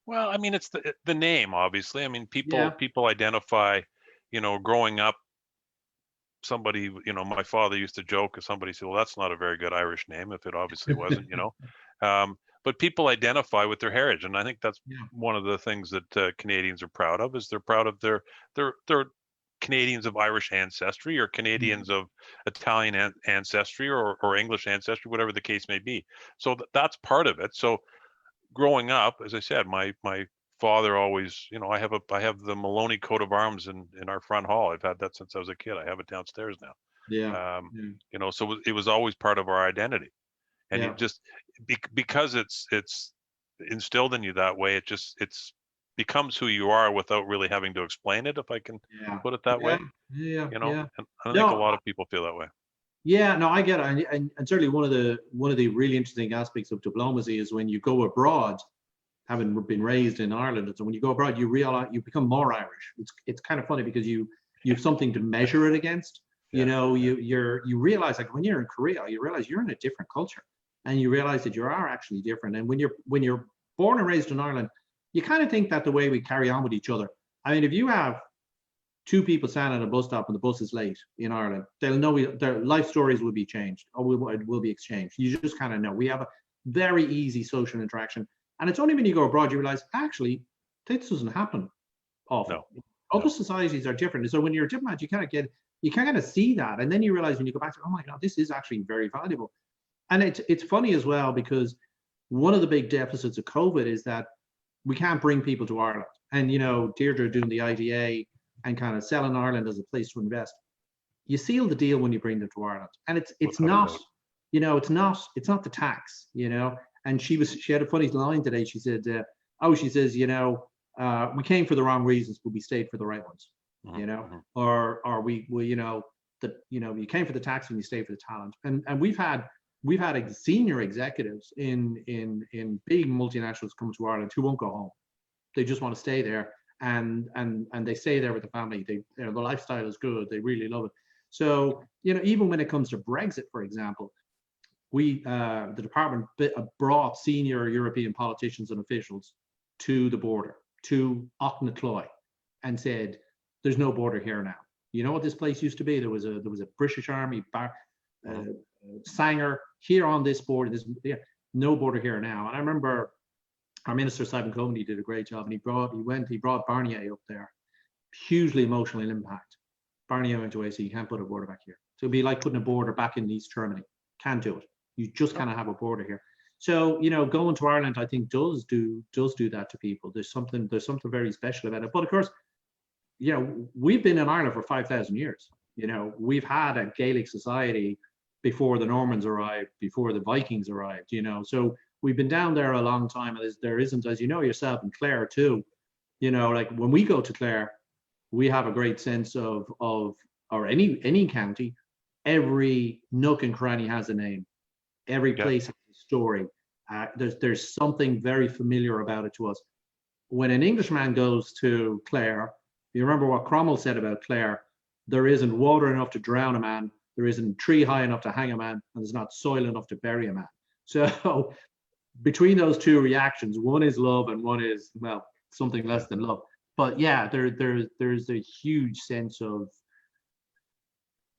Well, I mean, it's the name, obviously. I mean, people Yeah. people identify, growing up. Somebody, my father used to joke if somebody said, well, that's not a very good Irish name, if it obviously wasn't. but people identify with their heritage, and I think that's Yeah. one of the things that Canadians are proud of. Is they're proud of their Canadians of Irish ancestry, or Yeah. Canadians of Italian ancestry, or English ancestry, whatever the case may be. So that's part of it. So growing up, as I said, my father always, I have the Maloney coat of arms in our front hall. I've had that since I was a kid. I have it downstairs now. Yeah. Um, Yeah. so it was always part of our identity, and you Yeah. just because it's instilled in you that way, it's becomes who you are without really having to explain it, if I can Yeah. put it that Yeah. way. Yeah. Yeah. And I think a No, lot of people feel that way. yeah, no, I get it, and certainly one of the really interesting aspects of diplomacy is when you go abroad, having been raised in Ireland, and so when you go abroad, you realize you become more Irish. It's kind of funny because you have something to measure it against. Yeah, You realize, like, when you're in Korea, you realize you're in a different culture, and you realize that you are actually different. And when you're born and raised in Ireland, you kind of think that the way we carry on with each other. I mean, if you have two people standing at a bus stop and the bus is late in Ireland, they'll know their life stories will be changed, or will be exchanged. You just kind of know. We have a very easy social interaction. And it's only when you go abroad you realize, actually, this doesn't happen often. no, Other no, societies are different. So when you're a diplomat, you kind of see that. And then you realize when you go back to, oh my God, this is actually very valuable. And it's funny as well, because one of the big deficits of COVID is that we can't bring people to Ireland. And, Deirdre doing the IDA and kind of selling Ireland as a place to invest. You seal the deal when you bring them to Ireland, and it's without a not, doubt. it's not the tax. And she had a funny line today. She said, she says, we came for the wrong reasons, but we stayed for the right ones. Mhm, mhm. Or we you came for the tax and you stayed for the talent. And we've had senior executives in big multinationals come to Ireland who won't go home. They just want to stay there, and they stay there with the family. The lifestyle is good. They really love it. So even when it comes to Brexit, for example, the department brought senior European politicians and officials to the border, to Auckland, and said, "There's no border here now. You know what this place used to be? There was a British Army Sanger here on this border. No border here now." And I remember our minister Simon Coveney did a great job, and he brought Barnier up there. Hugely emotional impact. Barnier went away, so you can't put a border back here. So it'd be like putting a border back in East Germany. Can't do it. You just Yep. can't have a border here. So going to Ireland, I think does do that to people. There's something very special about it. But of course, we've been in Ireland for 5,000 years. We've had a Gaelic society before the Normans arrived, before the Vikings arrived. So we've been down there a long time, and there isn't, as you know yourself, in Clare too. Like when we go to Clare, we have a great sense of or any county, every nook and cranny has a name. Every Yeah, place has a story. There's something very familiar about it to us. When an Englishman goes to Clare, you remember what Cromwell said about Clare: there isn't water enough to drown a man, there isn't tree high enough to hang a man, and there's not soil enough to bury a man. So between those two reactions, one is love and one is, well, something less than love. But yeah, there's a huge sense of,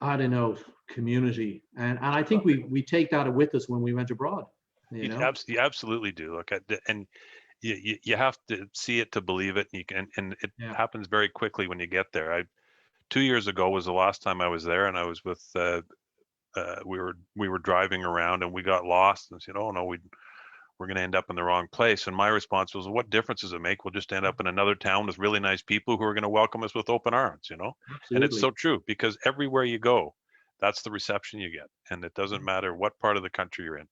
I don't know, community, and I think we take that with us when we went abroad. You know, you absolutely do. Look, and you have to see it to believe it. And it yeah, happens very quickly when you get there. 2 years ago was the last time I was there, and I was with we were driving around and we got lost and said, "Oh no, we're going to end up in the wrong place." And my response was, "What difference does it make? We'll just end up in another town with really nice people who are going to welcome us with open arms." And it's absolutely. so true, because everywhere you go, that's the reception you get, and it doesn't matter what part of the country you're in.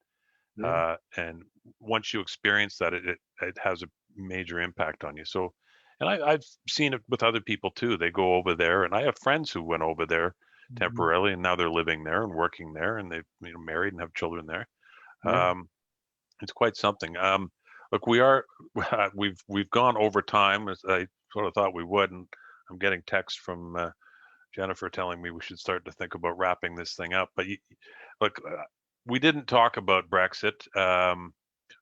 Yeah, And once you experience that, it has a major impact on you. So, and I've seen it with other people too. They go over there, and I have friends who went over there mhm, temporarily, and now they're living there and working there, and they've married and have children there. yeah, Um, it's quite something. Look, we've gone over time, as I sort of thought we would, and I'm getting texts from Jennifer telling me we should start to think about wrapping this thing up. But look, we didn't talk about Brexit.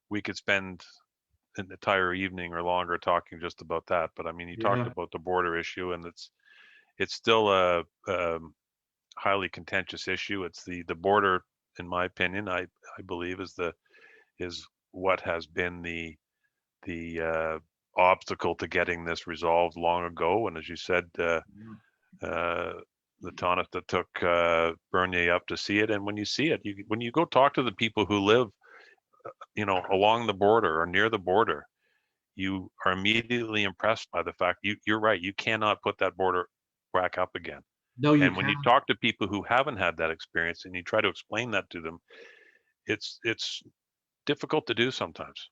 We could spend an entire evening or longer talking just about that. But I mean, you talked yeah, about the border issue, and it's still a highly contentious issue. It's the border, in my opinion, I believe is what has been the obstacle to getting this resolved long ago. And as you said, the tonic that took Bernier up to see it. And when you see it, when you go talk to the people who live, along the border or near the border, you are immediately impressed by the fact you're right. You cannot put that border back up again. No, you And when you can't. talk to people who haven't had that experience and you try to explain that to them, it's difficult to do sometimes.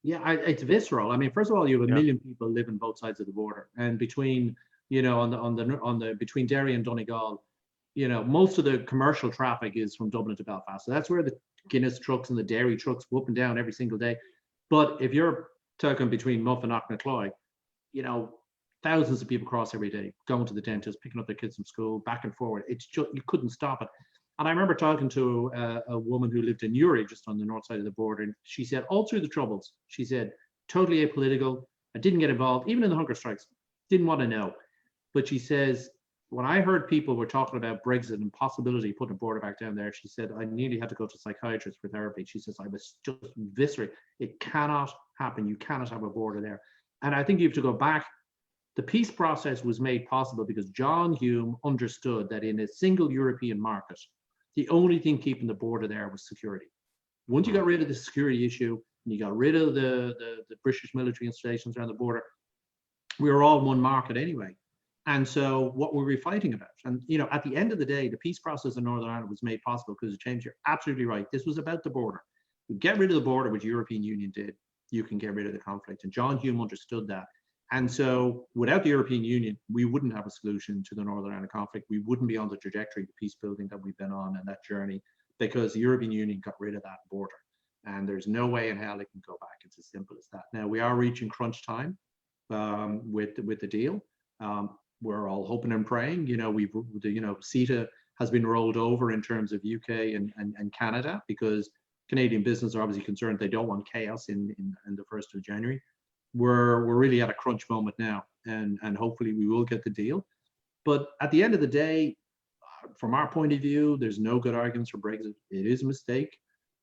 Yeah, it's visceral. I mean, first of all, you have a Yeah. million people living both sides of the border, and between on the between Derry and Donegal, most of the commercial traffic is from Dublin to Belfast. So that's where the Guinness trucks and the dairy trucks whooping down every single day. But if you're talking between Muff and Knocknacloy, thousands of people cross every day, going to the dentist, picking up their kids from school, back and forward. It's just, you couldn't stop it. And I remember talking to a woman who lived in Uri, just on the north side of the border, and she said, all through the Troubles, she said, totally apolitical. I didn't get involved, even in the hunger strikes, didn't want to know. But she says, when I heard people were talking about Brexit and possibility of putting a border back down there, she said, I nearly had to go to a psychiatrist for therapy. She says, I was just viscerally, it cannot happen. You cannot have a border there. And I think you have to go back. The peace process was made possible because John Hume understood that in a single European market, the only thing keeping the border there was security. Once you got rid of the security issue and you got rid of the British military installations around the border, we were all one market anyway. And so what were we fighting about? And at the end of the day, the peace process in Northern Ireland was made possible because, James, you're absolutely right. This was about the border. You get rid of the border, which the European Union did, you can get rid of the conflict. And John Hume understood that. And so without the European Union, we wouldn't have a solution to the Northern Ireland conflict. We wouldn't be on the trajectory of peace building that we've been on and that journey, because the European Union got rid of that border. And there's no way in hell it can go back. It's as simple as that. Now, we are reaching crunch time with the deal. We're all hoping and praying. CETA has been rolled over in terms of UK and Canada, because Canadian business are obviously concerned. They don't want chaos in the 1st of January. We're really at a crunch moment now, and hopefully we will get the deal. But at the end of the day, from our point of view, there's no good arguments for Brexit. It is a mistake.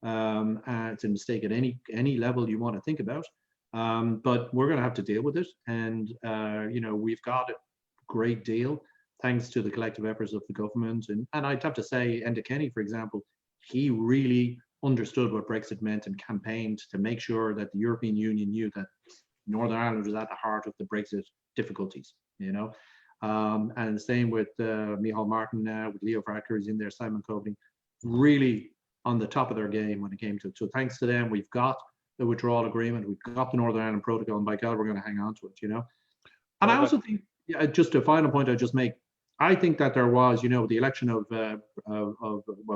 It's a mistake at any level you want to think about. But we're going to have to deal with it. And we've got a great deal thanks to the collective efforts of the government. And I'd have to say, Enda Kenny, for example, he really understood what Brexit meant and campaigned to make sure that the European Union knew that Northern Ireland was at the heart of the Brexit difficulties, and the same with Micheál Martin now, with Leo Varadkar is in there, Simon Coveney, really on the top of their game when it came to it. So thanks to them, we've got the withdrawal agreement, we've got the Northern Ireland Protocol, and by God, we're going to hang on to it, And I also think, just a final point I just make, I think that there was, the election of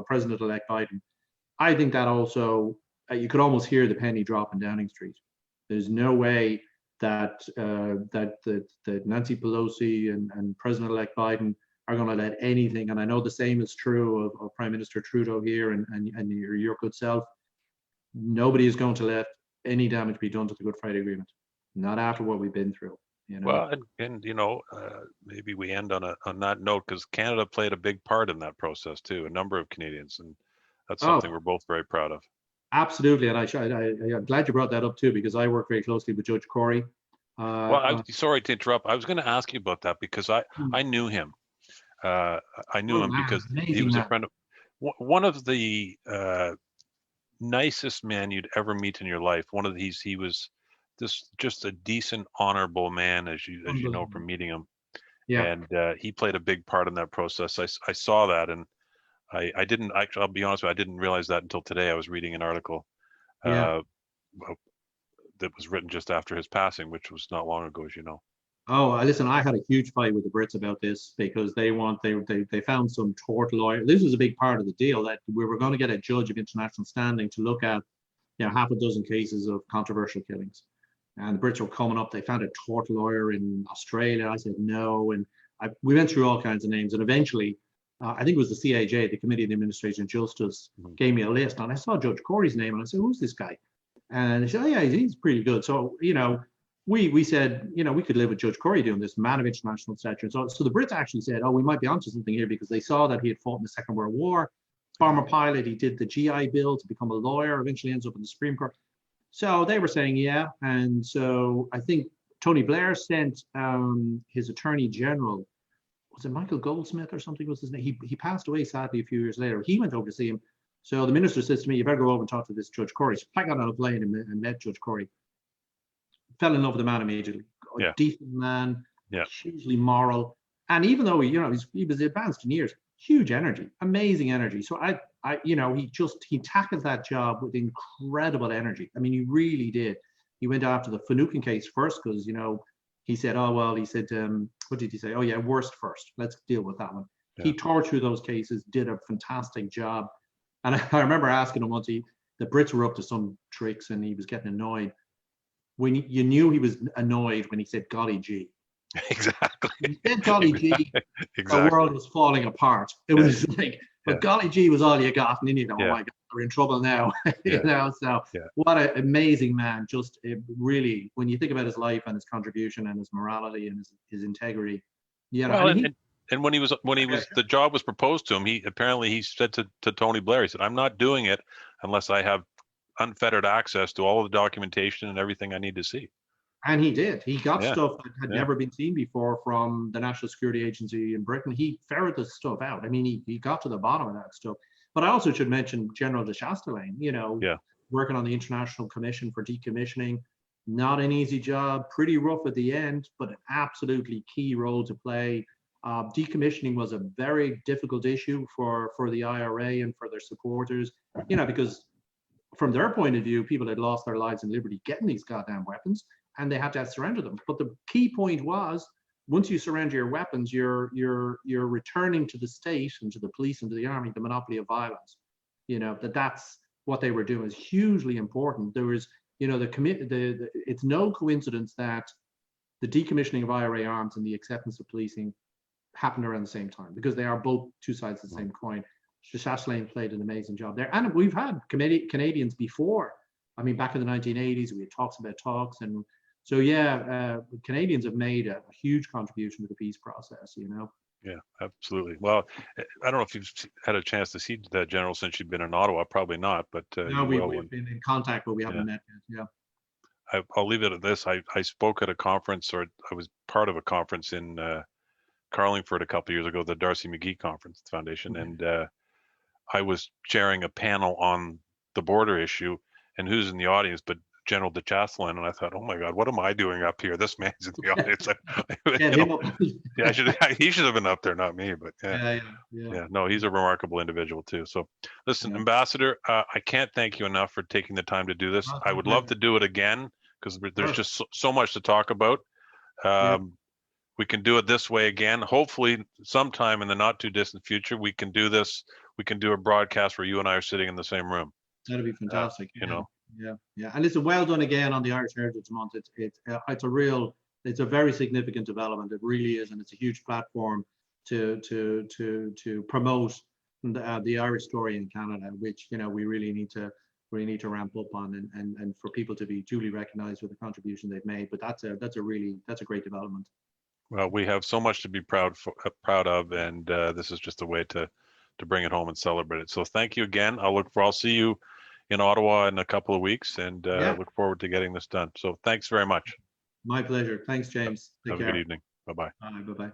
President-elect Biden, I think that also, you could almost hear the penny drop in Downing Street. There's no way that that Nancy Pelosi and President-elect Biden are going to let anything, and I know the same is true of Prime Minister Trudeau here and your good self. Nobody is going to let any damage be done to the Good Friday Agreement, not after what we've been through. Well, and maybe we end on that note, because Canada played a big part in that process too, a number of Canadians, and that's something we're both very proud of. Absolutely, and I'm glad you brought that up too, because I work very closely with Judge Corey. Well, sorry to interrupt. I was going to ask you about that because I knew him. I knew him because he was a friend of one of the nicest men you'd ever meet in your life. He was just a decent, honorable man, as you know from meeting him. Yeah. And he played a big part in that process. I saw that, and I didn't actually. I'll be honest with you, I didn't realize that until today. I was reading an article that was written just after his passing, which was not long ago, as you know. Oh, listen, I had a huge fight with the Brits about this because they found some tort lawyer. This was a big part of the deal, that we were going to get a judge of international standing to look at half a dozen cases of controversial killings. And the Brits were coming up. They found a tort lawyer in Australia. I said no. And we went through all kinds of names. And eventually, I think it was the CAJ, the Committee on Administration and Justice, gave me a list. And I saw Judge Corey's name. And I said, who's this guy? And they said, oh, yeah, he's pretty good. So, we said, we could live with Judge Corey doing this, man of international stature. So the Brits actually said, oh, we might be onto something here, because they saw that he had fought in the Second World War. Former pilot, he did the GI Bill to become a lawyer, eventually ends up in the Supreme Court. So they were saying, yeah. And so I think Tony Blair sent his Attorney General, was it Michael Goldsmith or something was his name? He passed away sadly a few years later. He went over to see him. So the minister says to me, you better go over and talk to this Judge Corey. So I got on a plane and met Judge Corey. Fell in love with the man immediately. A decent man, hugely moral. And even though he was advanced in years, huge energy, amazing energy. So he tackled that job with incredible energy. I mean, he really did. He went after the Finucane case first because, he said, what did he say? Oh yeah, worst first. Let's deal with that one. Yeah. He tore through those cases, did a fantastic job. And I remember asking him once, the Brits were up to some tricks and he was getting annoyed. When you knew he was annoyed when he said golly gee. Exactly. When he said golly gee, exactly. The world was falling apart. It was like, but golly gee was all you got, and then oh my God, we're in trouble now. So what an amazing man. Just really, when you think about his life and his contribution and his morality and his integrity, and when he was the job was proposed to him, he said to Tony Blair, he said, I'm not doing it unless I have unfettered access to all of the documentation and everything I need to see. And he did. He got stuff that had never been seen before from the National Security Agency in Britain. He ferreted the stuff out. I mean, he got to the bottom of that stuff. But I also should mention General de Chastelain, working on the International Commission for Decommissioning. Not an easy job, pretty rough at the end, but an absolutely key role to play. Decommissioning was a very difficult issue for the IRA and for their supporters, because from their point of view, people had lost their lives and liberty getting these goddamn weapons, and they had to surrender them. But the key point was, once you surrender your weapons, you're returning to the state and to the police and to the army the monopoly of violence. That's what they were doing is hugely important. There was, it's no coincidence that the decommissioning of IRA arms and the acceptance of policing happened around the same time, because they are both two sides of the same coin. Chastelain played an amazing job there, and we've had Canadians before. I mean, back in the 1980s, we had talks about talks, and so Canadians have made a huge contribution to the peace process. Yeah, absolutely. Well, I don't know if you've had a chance to see that General since you've been in Ottawa. Probably not, but no, we've been in contact, but we haven't met yet. Yeah. I'll leave it at this. I spoke at a conference, or I was part of a conference in Carlingford a couple of years ago, the Darcy McGee Conference Foundation, and I was chairing a panel on the border issue, and who's in the audience but General de Chastelain, and I thought, oh my God, what am I doing up here? This man's in the audience. He should have been up there, not me. But no, he's a remarkable individual too. So listen, Ambassador, I can't thank you enough for taking the time to do this. I would love to do it again, because there's just so much to talk about. We can do it this way again. Hopefully sometime in the not too distant future, we can do this. We can do a broadcast where you and I are sitting in the same room. That'd be fantastic. Yeah. And listen, well done again on the Irish Heritage Month. It's a very significant development. It really is, and it's a huge platform to promote the Irish story in Canada, which we really need to ramp up on, and for people to be duly recognised for the contribution they've made. But that's a great development. Well, we have so much to be proud of, and this is just a way to bring it home and celebrate it. So thank you again. I'll see you in Ottawa in a couple of weeks, and look forward to getting this done. So thanks very much. My pleasure. Thanks, James. Have a good evening. Bye-bye. Bye. Bye-bye.